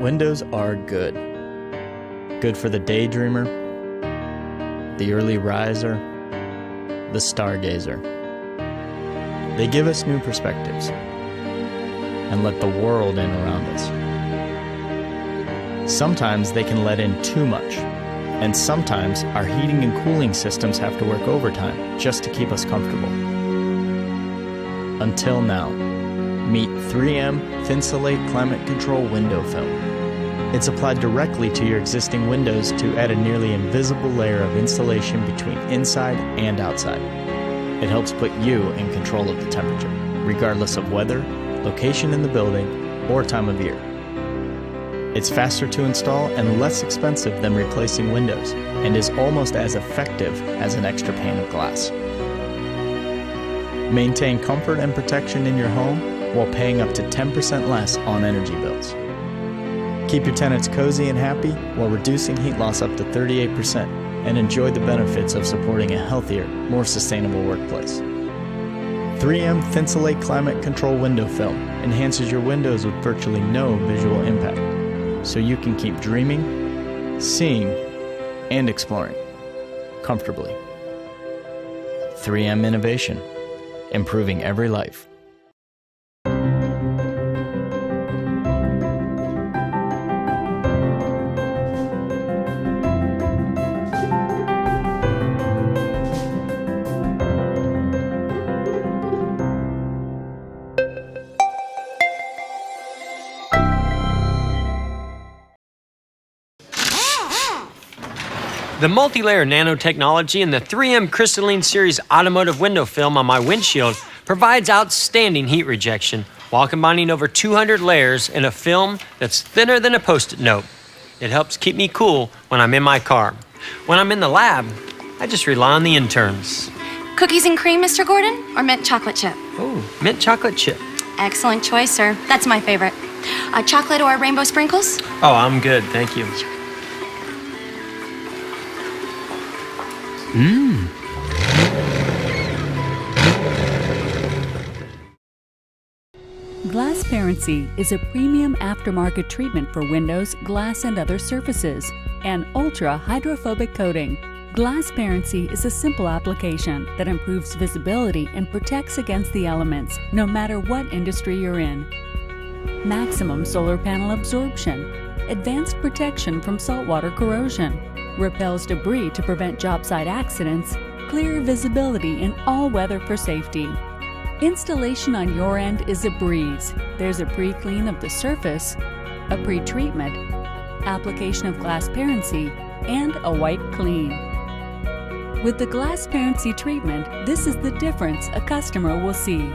Windows are good. Good for the daydreamer, the early riser, the stargazer. They give us new perspectives and let the world in around us. Sometimes they can let in too much, and sometimes our heating and cooling systems have to work overtime just to keep us comfortable. Until now, meet 3M Thinsulate Climate Control Window Film. It's applied directly to your existing windows to add a nearly invisible layer of insulation between inside and outside. It helps put you in control of the temperature, regardless of weather, location in the building, or time of year. It's faster to install and less expensive than replacing windows, and is almost as effective as an extra pane of glass. Maintain comfort and protection in your home while paying up to 10% less on energy bills. Keep your tenants cozy and happy while reducing heat loss up to 38%, and enjoy the benefits of supporting a healthier, more sustainable workplace. 3M Thinsulate Climate Control Window Film enhances your windows with virtually no visual impact, so you can keep dreaming, seeing, and exploring comfortably. 3M Innovation, improving every life. The multi-layer nanotechnology in the 3M Crystalline Series automotive window film on my windshield provides outstanding heat rejection while combining over 200 layers in a film that's thinner than a Post-it note. It helps keep me cool when I'm in my car. When I'm in the lab, I just rely on the interns. Cookies and cream, Mr. Gordon, or mint chocolate chip? Oh, mint chocolate chip. Excellent choice, sir. That's my favorite. Chocolate or rainbow sprinkles? Oh, I'm good, thank you. Glassparency is a premium aftermarket treatment for windows, glass, and other surfaces, and ultra-hydrophobic coating. Glassparency is a simple application that improves visibility and protects against the elements, no matter what industry you're in. Maximum solar panel absorption, advanced protection from saltwater corrosion, repels debris to prevent job site accidents, clear visibility in all weather for safety. Installation on your end is a breeze. There's a pre-clean of the surface, a pre-treatment, application of Glassparency, and a wipe clean. With the Glassparency treatment, this is the difference a customer will see.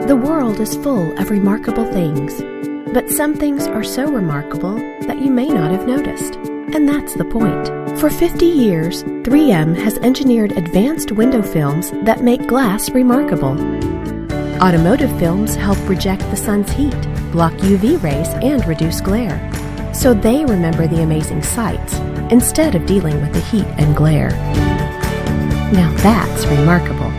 The world is full of remarkable things, but some things are so remarkable that you may not have noticed. And that's the point. For 50 years, 3M has engineered advanced window films that make glass remarkable. Automotive films help reject the sun's heat, block UV rays, and reduce glare, so they remember the amazing sights instead of dealing with the heat and glare. Now that's remarkable.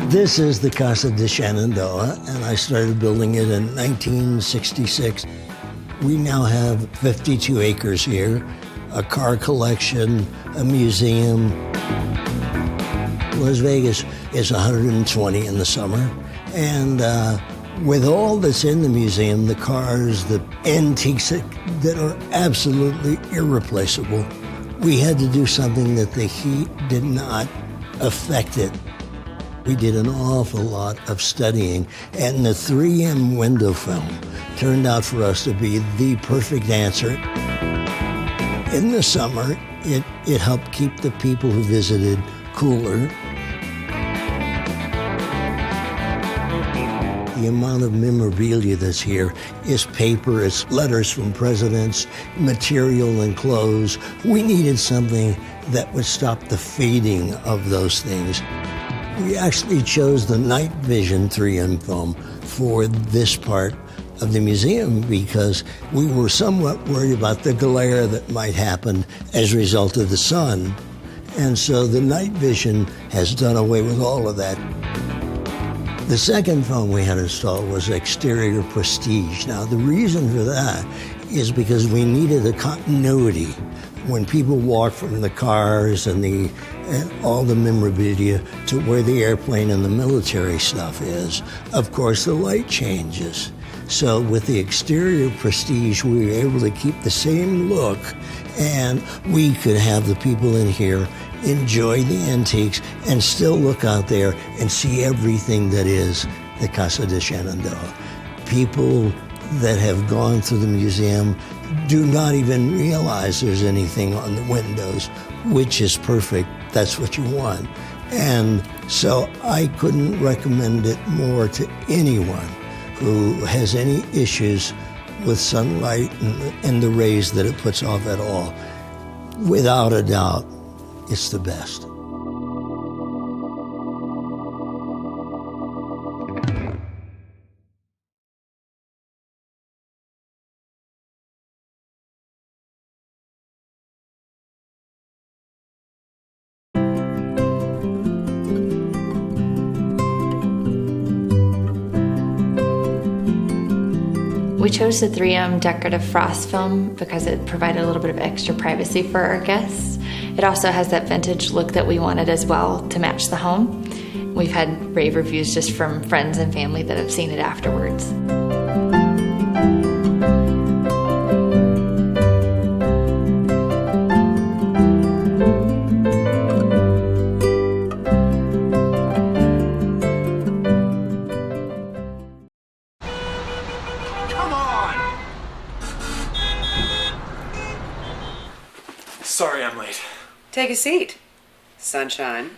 This is the Casa de Shenandoah, and I started building it in 1966. We now have 52 acres here, a car collection, a museum. Las Vegas is 120 in the summer, and with all that's in the museum, the cars, the antiques that are absolutely irreplaceable, we had to do something that the heat did not affect it. We did an awful lot of studying, and the 3M window film turned out for us to be the perfect answer. In the summer, it helped keep the people who visited cooler. The amount of memorabilia that's here is paper, it's letters from presidents, material and clothes. We needed something that would stop the fading of those things. We actually chose the night vision 3M film for this part of the museum because we were somewhat worried about the glare that might happen as a result of the sun. And so the night vision has done away with all of that. The second film we had installed was exterior prestige. Now, the reason for that is because we needed a continuity. When people walk from the cars and all the memorabilia to where the airplane and the military stuff is, of course, the light changes. So with the exterior prestige, we were able to keep the same look, and we could have the people in here enjoy the antiques and still look out there and see everything that is the Casa de Shenandoah. People that have gone through the museum do not even realize there's anything on the windows, which is perfect. That's what you want. And so I couldn't recommend it more to anyone who has any issues with sunlight and the rays that it puts off at all. Without a doubt, it's the best. We chose the 3M decorative frost film because it provided a little bit of extra privacy for our guests. It also has that vintage look that we wanted as well to match the home. We've had rave reviews just from friends and family that have seen it afterwards. Sorry I'm late. Take a seat, sunshine.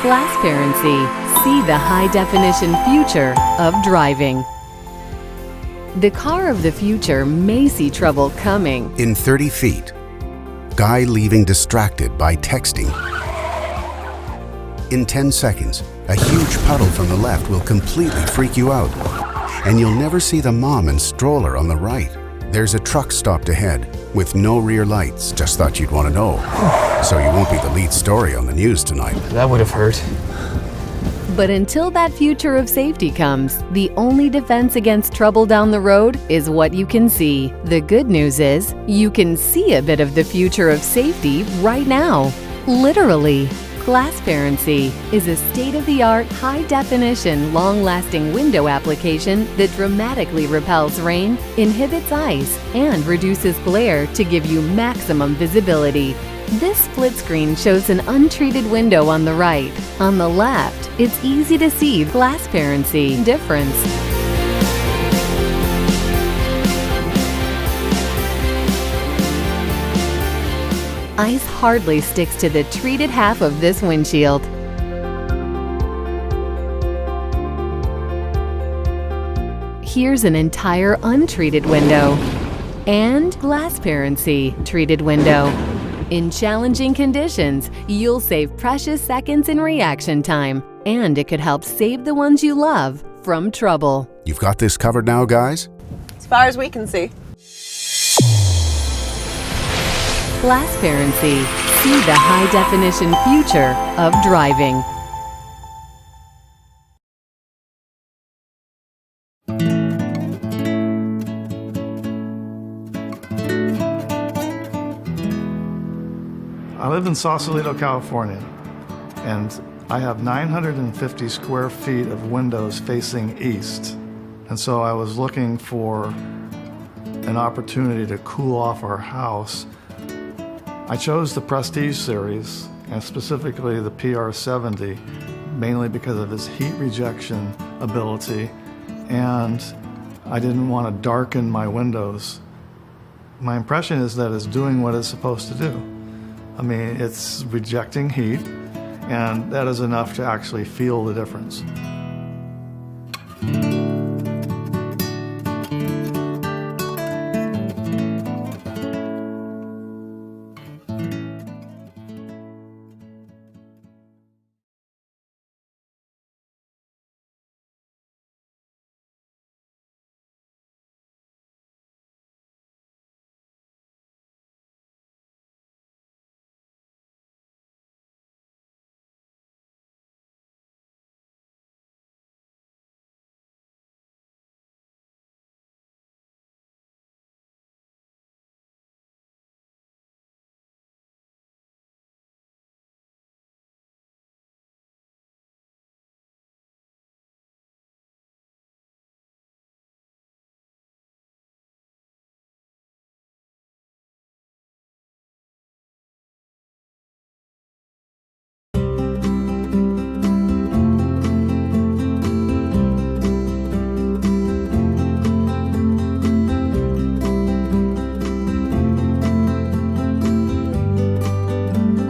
Glassparency. See the high-definition future of driving. The car of the future may see trouble coming. In 30 feet, guy leaving distracted by texting. In 10 seconds, a huge puddle from the left will completely freak you out. And you'll never see the mom and stroller on the right. There's a truck stopped ahead with no rear lights. Just thought you'd want to know. So you won't be the lead story on the news tonight. That would have hurt. But until that future of safety comes, the only defense against trouble down the road is what you can see. The good news is, you can see a bit of the future of safety right now. Literally. Glassparency is a state-of-the-art, high-definition, long-lasting window application that dramatically repels rain, inhibits ice, and reduces glare to give you maximum visibility. This split screen shows an untreated window on the right. On the left, it's easy to see glassparency difference. Ice hardly sticks to the treated half of this windshield. Here's an entire untreated window and glassparency treated window. In challenging conditions, you'll save precious seconds in reaction time, and it could help save the ones you love from trouble. You've got this covered now, guys? As far as we can see. Glassparency. See the high-definition future of driving. I live in Sausalito, California, and I have 950 square feet of windows facing east. And so I was looking for an opportunity to cool off our house. I chose the Prestige series, and specifically the PR70, mainly because of its heat rejection ability, and I didn't want to darken my windows. My impression is that it's doing what it's supposed to do. I mean, it's rejecting heat, and that is enough to actually feel the difference.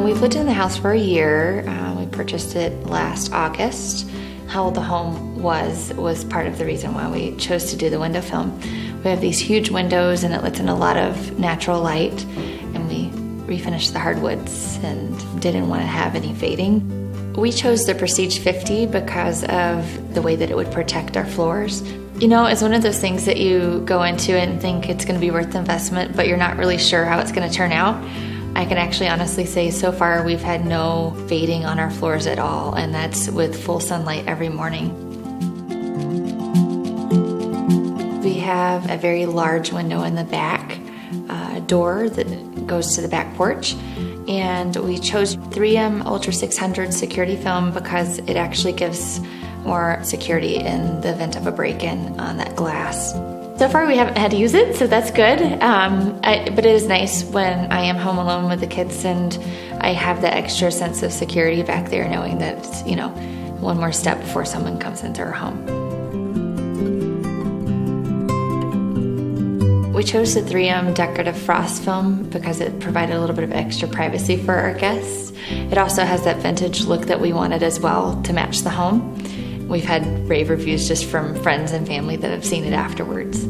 We've lived in the house for a year. We purchased it last August. How old the home was part of the reason why we chose to do the window film. We have these huge windows and it lets in a lot of natural light, and we refinished the hardwoods and didn't want to have any fading. We chose the Prestige 50 because of the way that it would protect our floors. You know, it's one of those things that you go into and think it's going to be worth the investment, but you're not really sure how it's going to turn out. I can actually honestly say so far we've had no fading on our floors at all, and that's with full sunlight every morning. We have a very large window in the back, door that goes to the back porch, and we chose 3M Ultra 600 security film because it actually gives more security in the event of a break-in on that glass. So far we haven't had to use it, so that's good. But it is nice when I am home alone with the kids and I have that extra sense of security back there, knowing that it's, you know, one more step before someone comes into our home. We chose the 3M decorative frost film because it provided a little bit of extra privacy for our guests. It also has that vintage look that we wanted as well to match the home. We've had rave reviews just from friends and family that have seen it afterwards.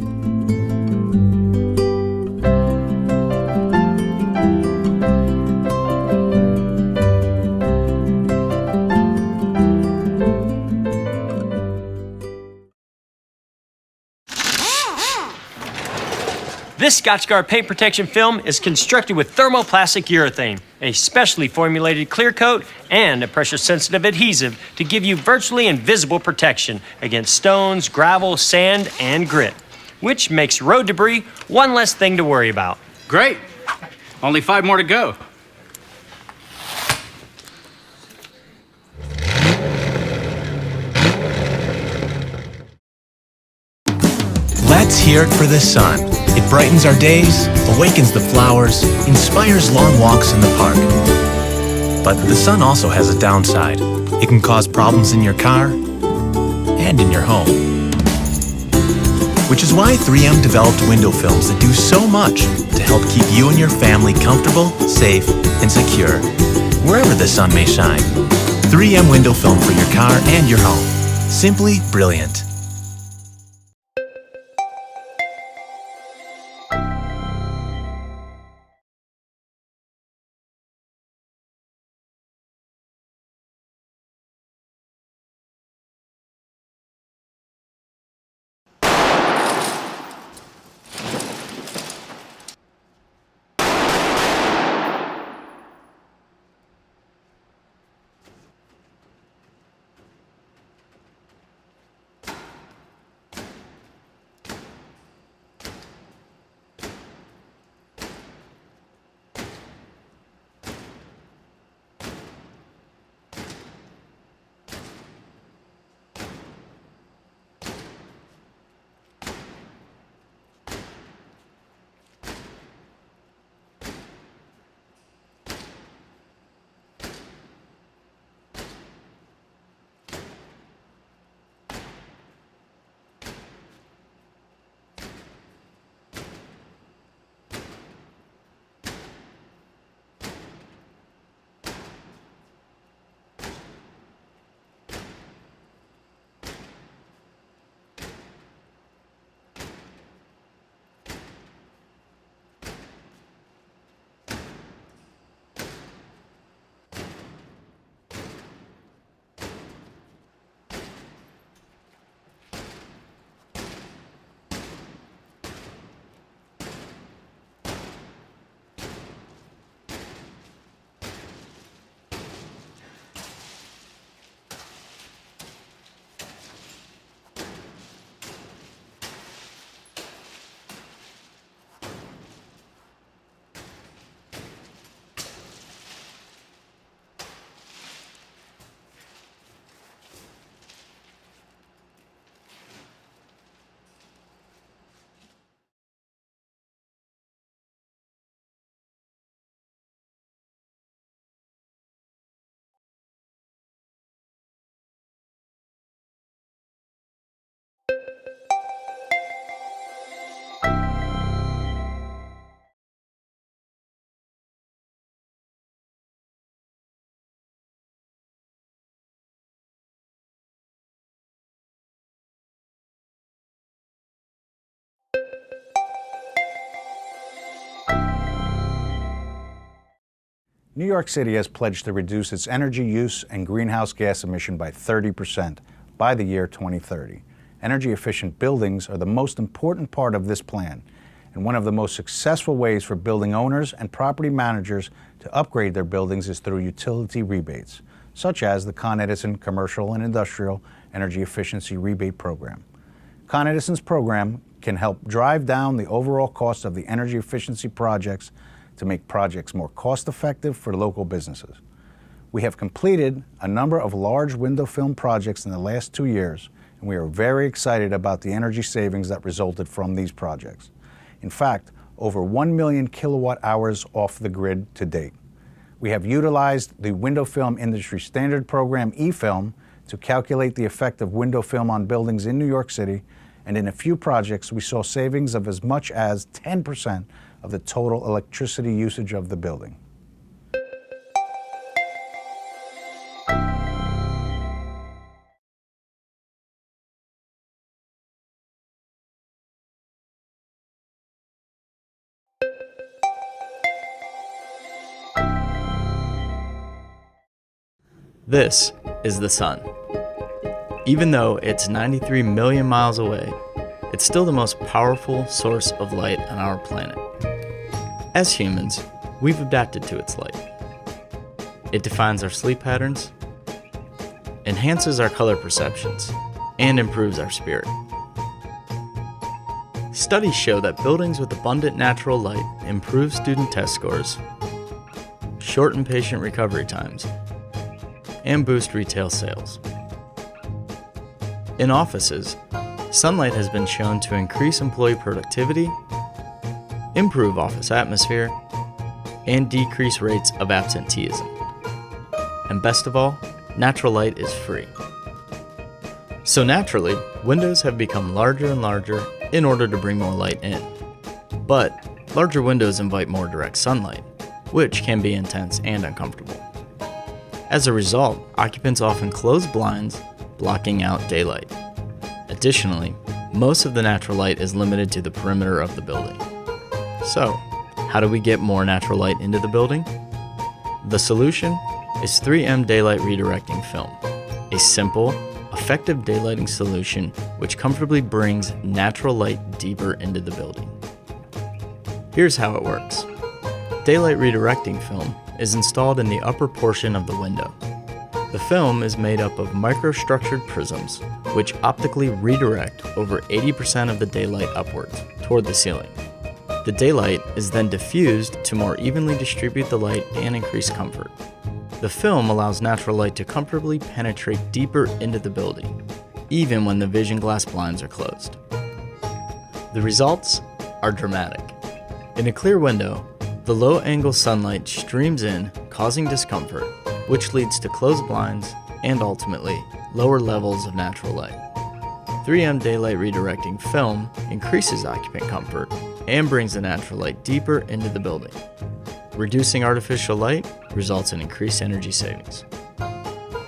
This Scotchgard paint protection film is constructed with thermoplastic urethane, a specially formulated clear coat, and a pressure-sensitive adhesive to give you virtually invisible protection against stones, gravel, sand, and grit, which makes road debris one less thing to worry about. Great. Only 5 more to go. Let's hear it for the sun. It brightens our days, awakens the flowers, inspires long walks in the park. But the sun also has a downside. It can cause problems in your car and in your home. Which is why 3M developed window films that do so much to help keep you and your family comfortable, safe, and secure, wherever the sun may shine. 3M window film for your car and your home. Simply brilliant. New York City has pledged to reduce its energy use and greenhouse gas emission by 30% by the year 2030. Energy-efficient buildings are the most important part of this plan, and one of the most successful ways for building owners and property managers to upgrade their buildings is through utility rebates, such as the Con Edison Commercial and Industrial Energy Efficiency Rebate Program. Con Edison's program can help drive down the overall cost of the energy efficiency projects to make projects more cost-effective for local businesses. We have completed a number of large window film projects in the last 2 years, and we are very excited about the energy savings that resulted from these projects. In fact, over 1 million kilowatt hours off the grid to date. We have utilized the Window Film Industry Standard Program, E-Film, to calculate the effect of window film on buildings in New York City, and in a few projects we saw savings of as much as 10% of the total electricity usage of the building. This is the sun. Even though it's 93 million miles away, it's still the most powerful source of light on our planet. As humans, we've adapted to its light. It defines our sleep patterns, enhances our color perceptions, and improves our spirit. Studies show that buildings with abundant natural light improve student test scores, shorten patient recovery times, and boost retail sales. In offices, sunlight has been shown to increase employee productivity, improve office atmosphere, and decrease rates of absenteeism. And best of all, natural light is free. So naturally, windows have become larger and larger in order to bring more light in. But larger windows invite more direct sunlight, which can be intense and uncomfortable. As a result, occupants often close blinds, blocking out daylight. Additionally, most of the natural light is limited to the perimeter of the building. So, how do we get more natural light into the building? The solution is 3M daylight redirecting film, a simple, effective daylighting solution which comfortably brings natural light deeper into the building. Here's how it works. Daylight redirecting film is installed in the upper portion of the window. The film is made up of microstructured prisms, which optically redirect over 80% of the daylight upwards toward the ceiling. The daylight is then diffused to more evenly distribute the light and increase comfort. The film allows natural light to comfortably penetrate deeper into the building, even when the vision glass blinds are closed. The results are dramatic. In a clear window, the low-angle sunlight streams in, causing discomfort, which leads to closed blinds and ultimately lower levels of natural light. 3M daylight redirecting film increases occupant comfort and brings the natural light deeper into the building. Reducing artificial light results in increased energy savings.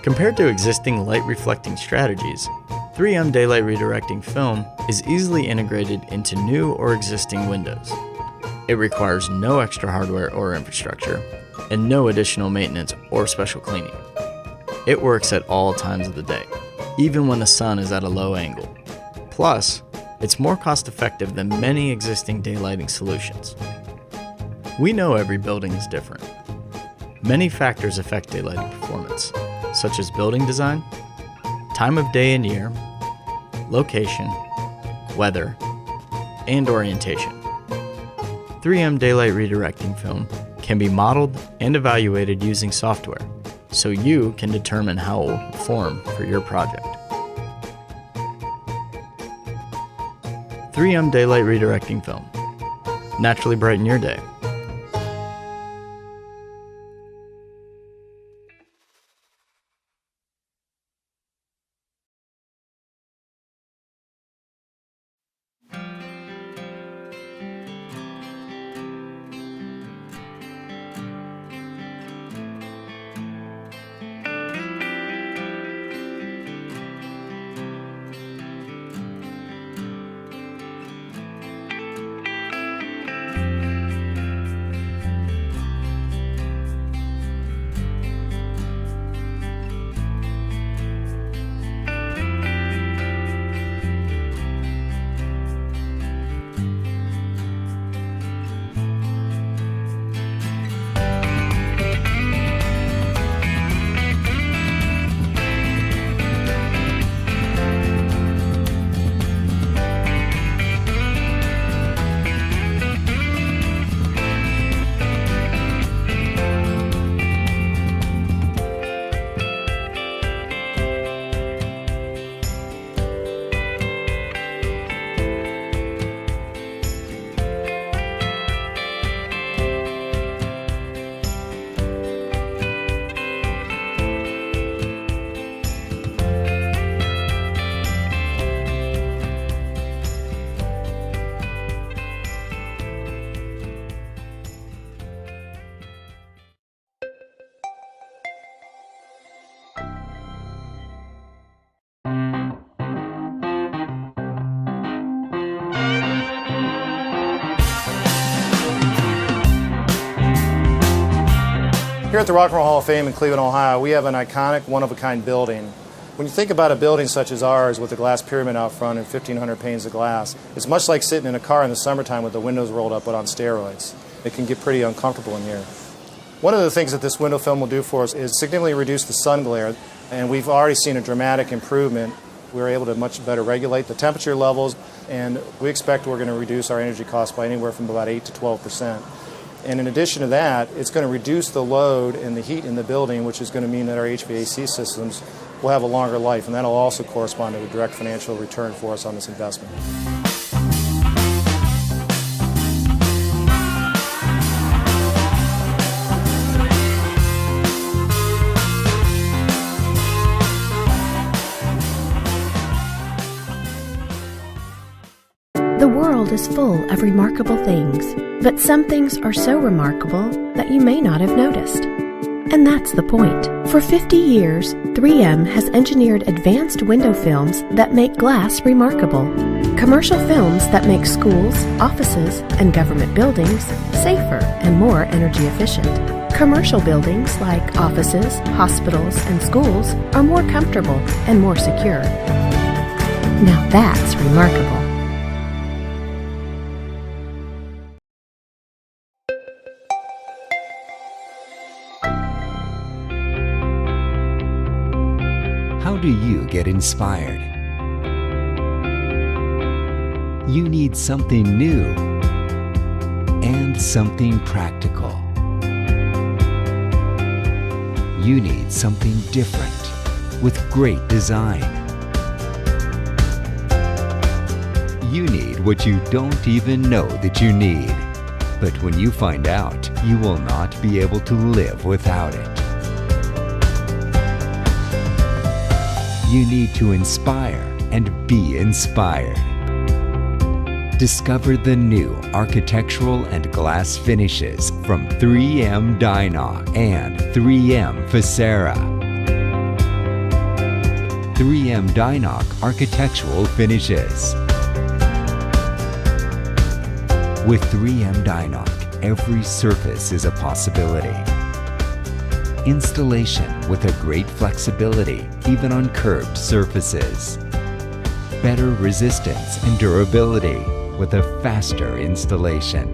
Compared to existing light reflecting strategies, 3M daylight redirecting film is easily integrated into new or existing windows. It requires no extra hardware or infrastructure, and no additional maintenance or special cleaning. It works at all times of the day, even when the sun is at a low angle. Plus, it's more cost-effective than many existing daylighting solutions. We know every building is different. Many factors affect daylighting performance, such as building design, time of day and year, location, weather, and orientation. 3M daylight redirecting film can be modeled and evaluated using software, so you can determine how it will perform for your project. 3M daylight redirecting film. Naturally brighten your day. Here at the Rock and Roll Hall of Fame in Cleveland, Ohio, we have an iconic, one-of-a-kind building. When you think about a building such as ours with a glass pyramid out front and 1,500 panes of glass, it's much like sitting in a car in the summertime with the windows rolled up but on steroids. It can get pretty uncomfortable in here. One of the things that this window film will do for us is significantly reduce the sun glare, and we've already seen a dramatic improvement. We're able to much better regulate the temperature levels, and we expect we're going to reduce our energy costs by anywhere from about 8 to 12%. And in addition to that, it's going to reduce the load and the heat in the building, which is going to mean that our HVAC systems will have a longer life, and that will also correspond to a direct financial return for us on this investment. The world is full of remarkable things, but some things are so remarkable that you may not have noticed. And that's the point. For 50 years, 3M has engineered advanced window films that make glass remarkable. Commercial films that make schools, offices, and government buildings safer and more energy efficient. Commercial buildings like offices, hospitals, and schools are more comfortable and more secure. Now that's remarkable. How do you get inspired? You need something new and something practical. You need something different with great design. You need what you don't even know that you need. But when you find out, you will not be able to live without it. You need to inspire and be inspired. Discover the new architectural and glass finishes from 3M Dynoc and 3M Facera. 3M Dynoc Architectural Finishes. With 3M Dynoc, every surface is a possibility. Installation with a great flexibility, even on curved surfaces. Better resistance and durability with a faster installation.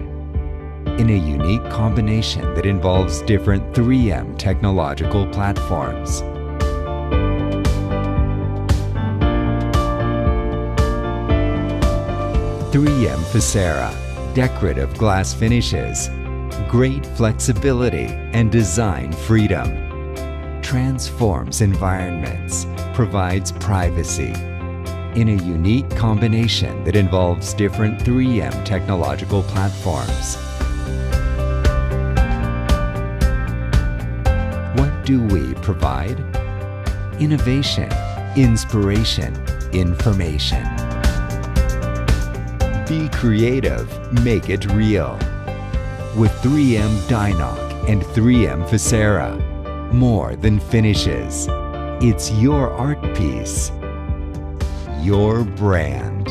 In a unique combination that involves different 3M technological platforms. .3M Facera, decorative glass finishes. Great flexibility and design freedom. Transforms environments, provides privacy. In a unique combination that involves different 3M technological platforms. What do we provide? Innovation, inspiration, information. Be creative, make it real. With 3M Dynoc and 3M Facera. More than finishes. It's your art piece. Your brand.